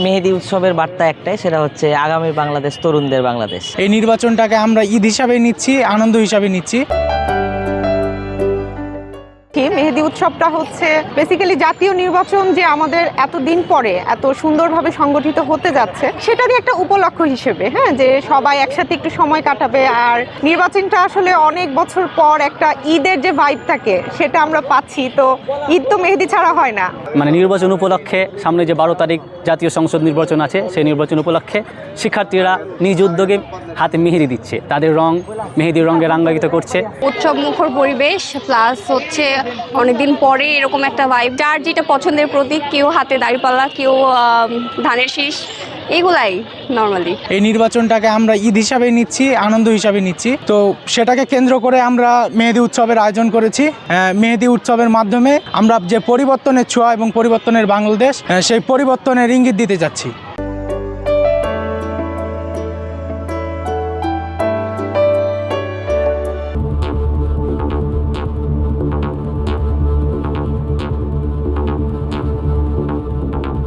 মেহেদি উৎসবের বার্তা একটাই, সেটা হচ্ছে আগামী বাংলাদেশ, তরুণদের বাংলাদেশ। এই নির্বাচনটাকে আমরা ঈদ হিসাবে নিচ্ছি, আনন্দ হিসাবে নিচ্ছি। মেহেদি উৎসবটা হচ্ছে বেসিক্যালি জাতীয় নির্বাচন যে আমাদের এতদিন পরে এত সুন্দরভাবে সংগঠিত হতে যাচ্ছে সেটারই একটা উপলক্ষ হিসেবে, হ্যাঁ, যে সবাই একসাথে একটু সময় কাটাবে। আর নির্বাচনটা আসলে অনেক বছর পর একটা ঈদের যে ভাইব থাকে সেটা আমরা পাচ্ছি। তো ঈদ তো মেহেদি ছাড়া হয় না। মানে নির্বাচন উপলক্ষে সামনে যে 12 তারিখ জাতীয় সংসদ নির্বাচন আছে, সেই নির্বাচন উপলক্ষে শিক্ষার্থীরা নিজ উদ্যোগে হাতে মেহেদি দিচ্ছে, তাদের রং মেহেদির রঙে রাঙ্গায়িত করছে। উৎসব মুখর পরিবেশ প্লাস হচ্ছে অনেকদিন পরে এরকম একটা ভাইব, যার যেটা পছন্দের প্রতীক, কেউ হাতে দাড়িপাল্লা, কেউ ধানের শীষ, এগুলাই নর্মালি। এই নির্বাচনটাকে আমরা ঈদ হিসাবে নিচ্ছি, আনন্দ হিসাবে নিচ্ছি। তো সেটাকে কেন্দ্র করে আমরা মেহেদি উৎসবের আয়োজন করেছি। মেহেদি উৎসবের মাধ্যমে আমরা যে পরিবর্তনের ছোঁয়া এবং পরিবর্তনের বাংলাদেশ, সেই পরিবর্তনের ইঙ্গিত দিতে যাচ্ছি।